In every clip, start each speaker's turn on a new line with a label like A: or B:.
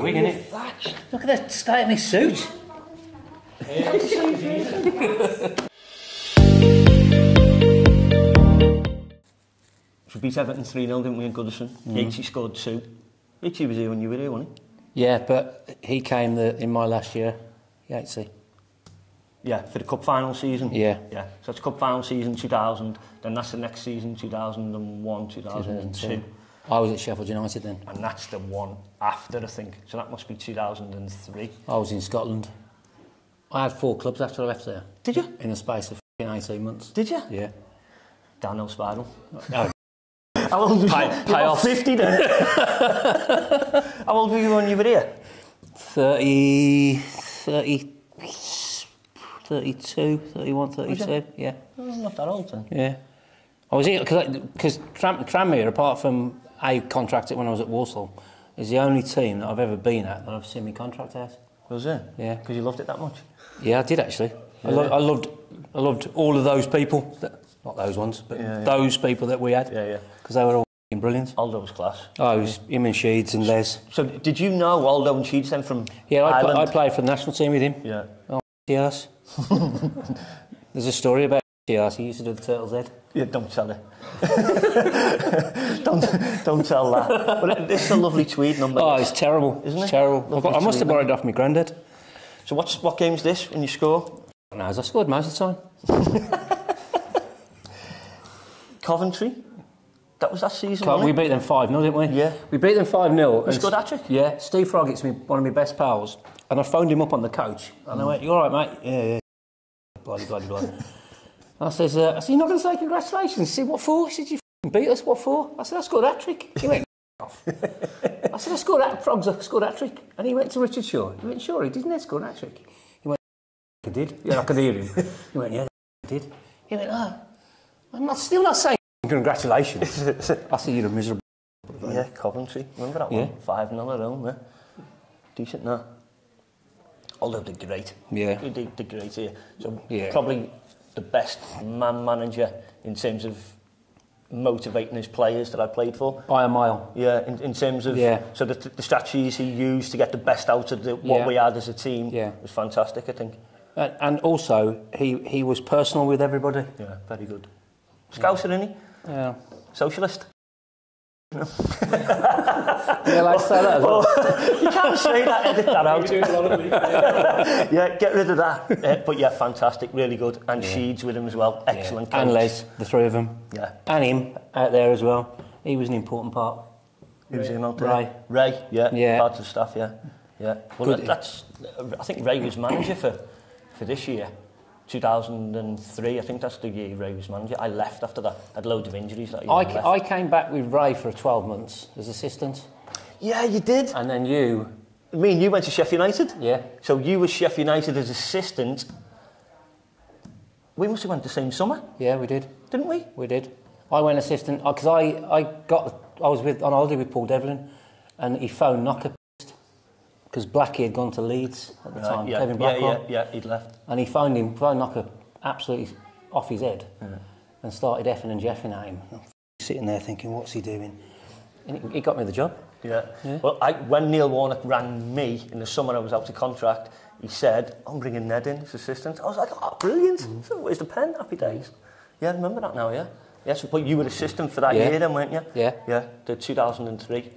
A: wig, innit?
B: Thatched.
A: Look at the state of my suit.
B: We beat Everton 3-0, didn't we, in Goodison? �𝗢𝗡𝗧 scored 2. �𝗢𝗡𝗧 was here when you were here, wasn't he?
A: Yeah, but he came in my last year. �𝗢𝗡𝗧.
B: Yeah, for the cup final season.
A: Yeah.
B: Yeah. So it's cup final season 2000, then that's the next season 2001, 2002.
A: I was at Sheffield United then.
B: And that's the one after, I think. So that must be 2003.
A: I was in Scotland. I had 4 clubs after I left there.
B: Did you?
A: In the space of 18 months.
B: Did you?
A: Yeah.
B: Downhill spiral.
A: Oh.
B: How old was you?
A: Pay off.
B: 50 then. How old were you when you were here?
A: 32, 31, 32, yeah.
B: Oh, not that old then.
A: Yeah. I was here because Tranmere, apart from a contract when I was at Walsall, is the only team that I've ever been at that I've seen my contract out.
B: Was it?
A: Yeah.
B: Because you loved it that much?
A: Yeah, I did actually.
B: Yeah.
A: I loved all of those people, not those ones, but those people that we had.
B: Yeah, yeah.
A: Because they were all brilliant.
B: Aldo was class.
A: Oh, it was him and Sheeds and Les.
B: So did you know Aldo and Sheeds then from
A: Ireland?
B: I
A: I played for the national team with him.
B: Yeah.
A: Oh, yes. There's a story about 𝗬𝗢𝗨𝗥𝗧. He used to do the 𝗬𝗢𝗨𝗥.
B: Yeah, don't tell it. don't tell that. But it's a lovely tweed number.
A: Oh, it's terrible.
B: Isn't it?
A: It's terrible. I must have borrowed it off my granddad.
B: So what game's this when you score?
A: No, I scored most of the time.
B: Coventry? That was that season,
A: We beat them 5-0, didn't we?
B: Yeah.
A: We beat them 5-0.
B: You scored hat-trick?
A: Yeah. Steve Froggett's one of my best pals. And I phoned him up on the coach. And I went, you all right, mate? Yeah. Bloody. I said, you're not going to say congratulations? He said, what for? He said, you beat us, what for? I said, I scored a hat-trick. He went, off. I said, I scored a hat-trick. And he went to Richard Shaw. He went, sure, he didn't score a hat-trick. He went, I did. Yeah, I could hear him. He went, yeah, I did. He went, I'm still not saying congratulations. I said, you're a miserable.
B: Yeah, Coventry. Remember that one? 5-0 at home, yeah. Decent, no. Although they're great.
A: Yeah.
B: They're great here. So probably the best man manager in terms of motivating his players that I played for.
A: By a mile.
B: Yeah, in terms of so the strategies he used to get the best out of what we had as a team was fantastic, I think.
A: And also he was personal with everybody.
B: Yeah, very good. Scouser, isn't he?
A: Yeah.
B: Socialist.
A: Yeah, like to say that as well.
B: You can't say that, edit that out. Yeah, get rid of that. But yeah, fantastic, really good. And Sheeds with him as well, excellent coach.
A: And Les, the 3 of them.
B: Yeah.
A: And him out there as well. He was an important part.
B: Who was him out there? Ray, yeah. Part of the staff, yeah. Well, I think Ray was manager for this year. 2003, I think that's the year Ray was manager. I left after that. I had loads of injuries that year.
A: I came back with Ray for 12 months as assistant.
B: Yeah, you did.
A: And then you...
B: Me and you went to Sheffield United?
A: Yeah.
B: So you were Sheffield United as assistant. We must have went the same summer.
A: Yeah, we did.
B: Didn't we?
A: We did. I went assistant, because I was on holiday with Paul Devlin, and he phoned Knocker, because Blackie had gone to Leeds at the time, Kevin Blackwell.
B: Yeah, he'd left.
A: And he phoned Knocker absolutely off his head and started effing and jeffing at him. I'm sitting there thinking, what's he doing? And he got me the job.
B: Yeah. Well, when Neil Warnock rang me in the summer I was out of contract, he said, I'm bringing Ned in as assistant. I was like, oh, brilliant. So where's the pen? Happy days. Yeah, I remember that now, yeah. Yes, but you were assistant for that year then, weren't you?
A: Yeah.
B: Yeah, the 2003.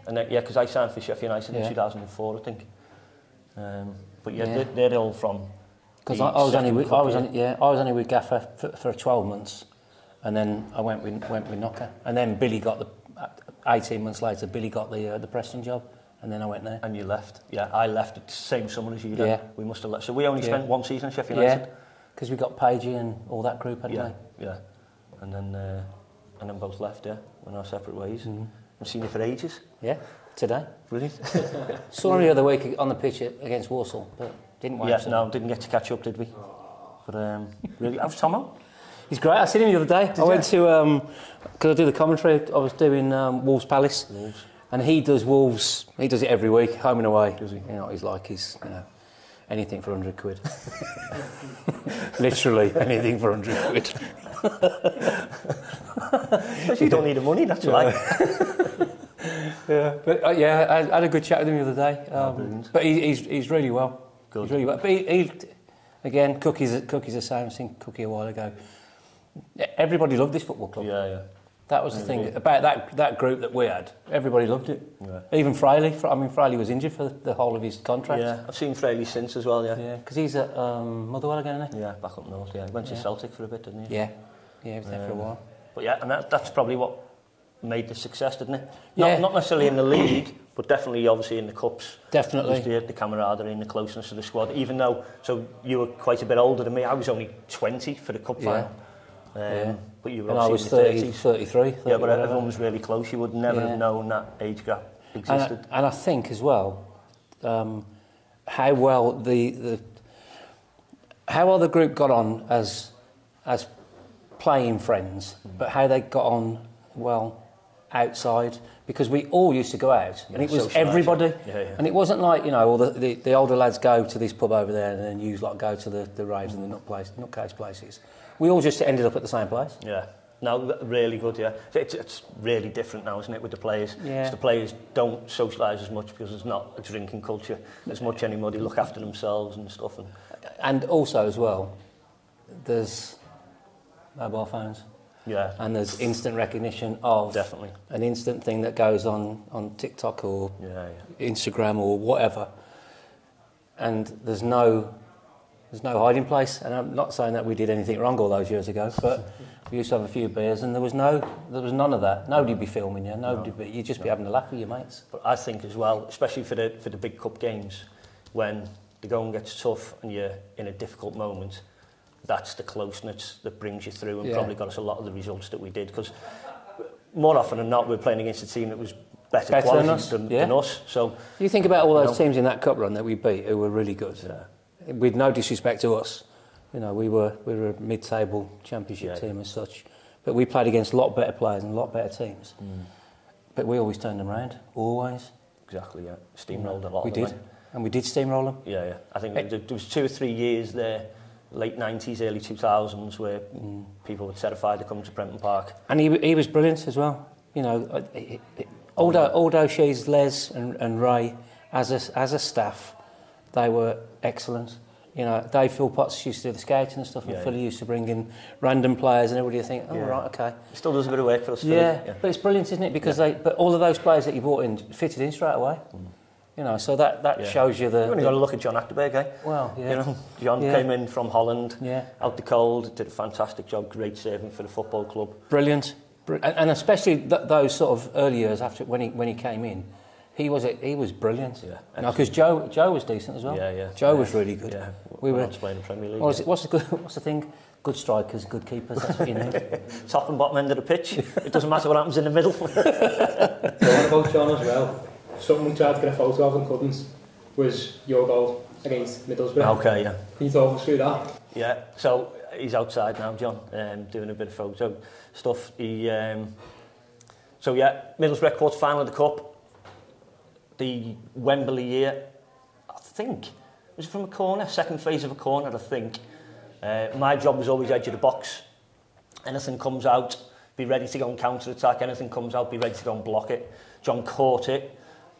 B: And then, because I signed for Sheffield United in 2004, I think. But they're all from. Because I was only with Gaffer for 12 months, and then I went with Knocker, and then Billy got the 18 months later. Billy got the Preston job, and then I went there. And you left? Yeah, I left the same summer as you did. Yeah, we must have left. So we only spent one season at Sheffield United.
A: Because we got Pagey and all that group, hadn't we?
B: Yeah, and then both left. Yeah, went our separate ways. I've seen you for ages. Yeah,
A: today.
B: Brilliant.
A: Saw him the other week on the pitch against Walsall, but didn't watch him.
B: No, didn't get to catch up, did we? But really, how's Tomo?
A: He's great. I seen him the other day. I went to because I do the commentary. I was doing Wolves Palace, and he does Wolves. He does it every week, home and away. Does he? You know, he's anything for 100 quid. Literally anything for 100 quid.
B: You don't need the money, that's right.
A: Yeah, but I had a good chat with him the other day. But he's really well. Good. He's really well. But he again, Cookie's the same. I seen Cookie a while ago. Everybody loved this football club.
B: Yeah.
A: That was the thing about that group that we had. Everybody loved it. Yeah. Even Fraley. I mean, Fraley was injured for the whole of his contract.
B: Yeah, I've seen Fraley since as well. Yeah.
A: Yeah, because he's at Motherwell again, isn't he?
B: Yeah, back up north. Yeah, went to Celtic for a bit, didn't he?
A: Yeah, he was there for a while.
B: But yeah, and that's probably what made the success, didn't it? Not necessarily in the league, but definitely, obviously, in the cups.
A: Definitely.
B: The camaraderie and the closeness of the squad. Even though, so you were quite a bit older than me. I was only 20 for the cup final. But you were
A: and I was 30, 33.
B: Yeah, but everyone was really close. You would never have known that age gap existed.
A: And I think as well, how well the group got on as playing friends, but how they got on well outside, because we all used to go out, and it was everybody, and it wasn't like, you know, all the older lads go to this pub over there, and then you like go to the raves and the nutcase places. We all just ended up at the same place. Yeah.
B: No, really good, yeah. It's really different now, isn't it, with the players?
A: Yeah.
B: The players don't socialise as much because there's not a drinking culture as much anymore. They look after themselves and stuff.
A: And also, as well, there's mobile phones.
B: Yeah.
A: And there's instant recognition of an instant thing that goes on TikTok or Instagram or whatever. And there's no hiding place. And I'm not saying that we did anything wrong all those years ago, but we used to have a few beers and there was none of that. Nobody'd be filming you. You'd just be having a laugh with your mates.
B: But I think as well, especially for the big cup games, when the going gets tough and you're in a difficult moment, that's the closeness that brings you through and probably got us a lot of the results that we did. Because more often than not, we're playing against a team that was better quality than us. So
A: you think about all those teams in that cup run that we beat who were really good. Yeah. With no disrespect to us, you know, we were a mid-table championship team as such, but we played against a lot better players and a lot better teams. But we always turned them around, always.
B: Exactly, yeah. Steamrolled a lot.
A: We did, and we did steamroll them.
B: Yeah. I think there was 2 or 3 years there, late 90s, early 2000s, where people were terrified to come to Prenton Park. And
A: he was brilliant as well. You know, although she's Les and Ray, as a staff, they were excellent. You know, 𝗬𝗢𝗡𝗡𝗘𝗏 used to do the scouting and stuff, and Philly used to bring in random players, and everybody would think, right, okay.
B: It still does a bit of work for us.
A: Yeah, but it's brilliant, isn't it? Because but all of those players that you brought in fitted in straight away. You know, so that shows you the...
B: You've only got to look at 𝗬𝗢𝗏𝗥𝗧, eh?
A: Well, yeah.
B: You know, John came in from Holland, out the cold, did a fantastic job, great saving for the football club.
A: Brilliant. And especially those sort of early years after when he came in, he was brilliant. Yeah. Because Joe was decent as well.
B: Yeah.
A: Joe was really good.
B: Yeah. We were playing the Premier League.
A: What's the thing? Good strikers, good keepers. That's what you need.
B: Top and bottom end of the pitch. It doesn't matter what happens in the middle.
C: What about John as well? Something we tried to get a photo of and couldn't was your goal against Middlesbrough.
B: Okay, yeah.
C: Can you talk us through that?
B: Yeah. So he's outside now, John, doing a bit of photo stuff. Middlesbrough quarter final of the cup. The Wembley year, I think, was it from a corner, second phase of a corner, I think. My job was always edge of the box. Anything comes out, be ready to go and counter-attack. Anything comes out, be ready to go and block it. John caught it,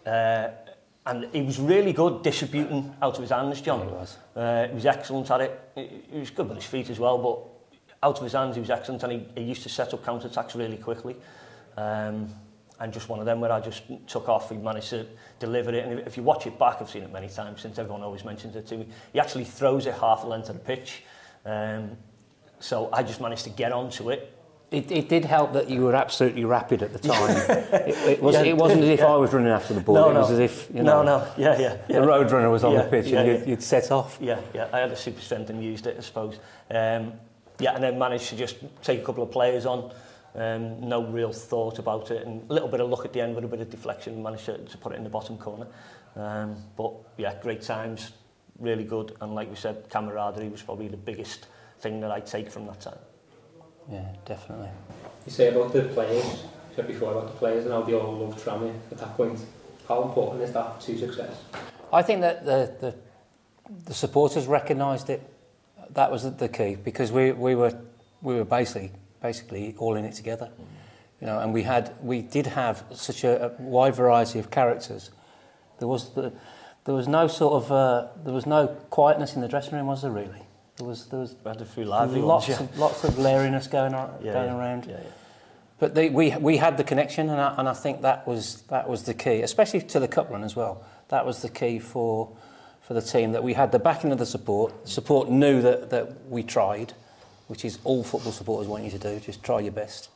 B: and he was really good distributing out of his hands, John. He was excellent at it. He was good with his feet as well, but out of his hands he was excellent, and he used to set up counter-attacks really quickly. And just one of them where I just took off, he managed to deliver it. And if you watch it back, I've seen it many times since everyone always mentions it to me, he actually throws it half the length of the pitch. So I just managed to get onto it.
A: It did help that you were absolutely rapid at the time. it wasn't as if I was running after the ball, it was as if, you know, the road runner was on the pitch and you'd set off.
B: Yeah, I had the super strength and used it, I suppose. And then managed to just take a couple of players on. No real thought about it, and a little bit of luck at the end with a bit of deflection, managed to put it in the bottom corner. But yeah, great times, really good, and like we said, camaraderie was probably the biggest thing that I take from that time.
A: Yeah, definitely.
C: You say about the players, you said before about the players and how they all loved Tranmere at that point. How important is that to success?
A: I think that the supporters recognised it. That was the key, because we were basically all in it together. you know, and we did have such a wide variety of characters. There was no sort of there was no quietness in the dressing room, was there really? There was
B: had a few lively
A: lots
B: ones,
A: lots of lariness going around. Yeah. But we had the connection, and I think that was the key, especially to the cup run as well. That was the key for the team, that we had the backing of the support. Support knew that we tried, which is all football supporters want you to do. Just try your best.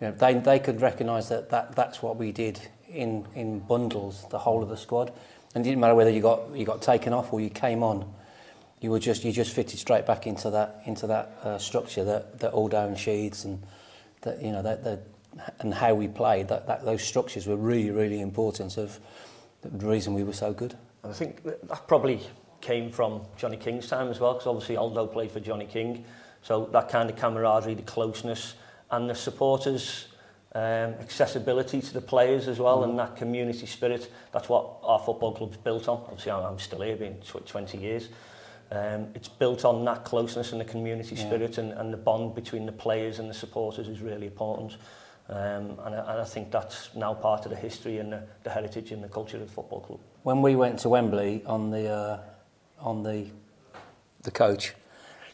A: You know, they could recognise that's what we did in bundles, the whole of the squad, and it didn't matter whether you got taken off or you came on. You just fitted straight back into that structure that 𝗦𝗧𝗔𝗬𝗢 and Sheeds and that, you know, and how we played. Those structures were really important of the reason we were so good.
B: And I think that probably came from Johnny King's time as well, because obviously Aldo played for Johnny King, so that kind of camaraderie, the closeness, and the supporters' accessibility to the players as well, and that community spirit. That's what our football club's built on. Obviously, I'm still here, been 20 years. It's built on that closeness and the community spirit, and the bond between the players and the supporters is really important. And I think that's now part of the history and the heritage and the culture of the football club.
A: When we went to Wembley on the coach, do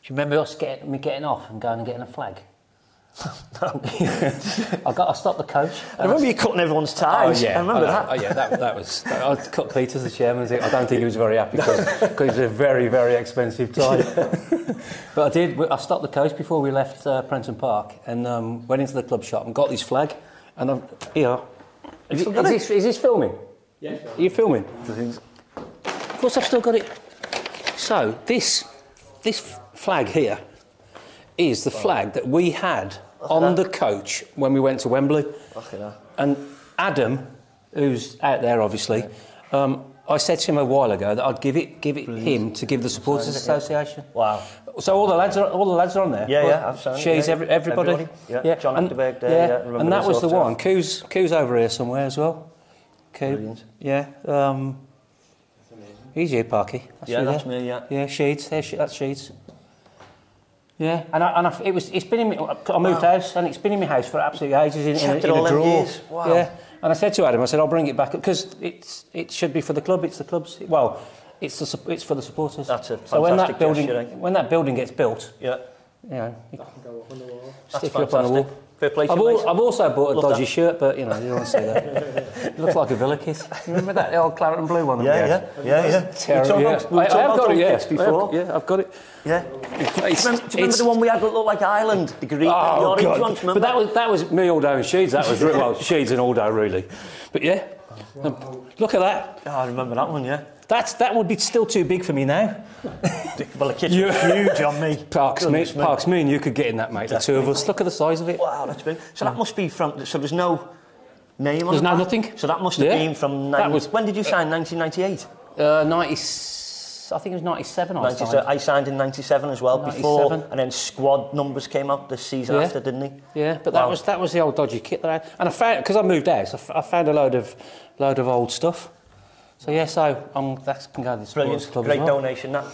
A: you remember us getting off and going and getting a flag?
B: No.
A: I stopped the coach.
B: I remember you cutting everyone's ties.
A: Oh, yeah.
B: I remember that.
A: Oh, yeah, that was... I cut Cletus, the chairman. I don't think he was very happy because it was a very, very expensive tie. But I stopped the coach before we left Prenton Park and went into the club shop and got this flag. And I'm here. Is this filming?
C: Yeah.
A: Are you filming? Of course, I've still got it. So this flag here is the flag that we had on the coach when we went to Wembley. And Adam, who's out there obviously, I said to him a while ago that I'd give it him to give the Supporters Association.
B: Wow.
A: So all the lads are on there.
B: Yeah, I've signed.
A: She's everybody.
B: Yeah. John 𝗦𝗧𝗔𝗬𝗢𝗥 there. Yeah.
A: And that was the one. 𝗬𝗢𝗨𝗥's over here somewhere as well.
B: Brilliant.
A: Yeah. He's you, Parky.
B: That's me. Yeah.
A: Yeah, Sheeds. That's Sheeds. Yeah, it's been in me. I moved house, and it's been in my house for absolutely ages in a drawer.
B: Years. Wow.
A: Yeah, and I said to Adam, I said, I'll bring it back because it should be for the club. It's the club's. Well, it's for the supporters.
B: That's a fantastic
A: so
B: gesture,
A: when that building gets built,
B: you
A: know,
C: that can go up on the wall.
A: Stick it up on the wall.
B: Fair play to
A: I've also bought a dodgy
B: that.
A: shirt, but you know, you don't want to see that. It looks like a @𝗬𝗢𝗨𝗥. You remember that, the old claret and blue one?
B: Yeah.
A: Terrible. I have got it, yeah.
B: Before.
A: Yeah, I've got it.
B: Yeah. Do you remember the one we had that looked like Ireland? The green, the orange ones, remember?
A: But that was me, 𝗦𝗧𝗔𝗬𝗢 and Sheeds. That was well, Sheeds and 𝗦𝗧𝗔𝗬𝗢 really. But yeah, look at that.
B: Oh, I remember that one. Yeah.
A: That would be still too big for me now.
B: Well, the kitchen was huge on me.
A: Parks, me and you could get in that, mate. The two of us. Look at the size of it.
B: Wow, that's big. So that must be from... So there's no name on it?
A: There's nothing.
B: So that must have been from... When did you sign? 1998?
A: I think it was 97 I signed.
B: I signed in 97 as well,
A: 97.
B: before, and then squad numbers came up the season after, didn't they?
A: Yeah, but that was the old dodgy kit that I had. And I found, because I moved out, so I found a load of old stuff. So yeah, that can go to the sports club as well.
B: Great donation, that.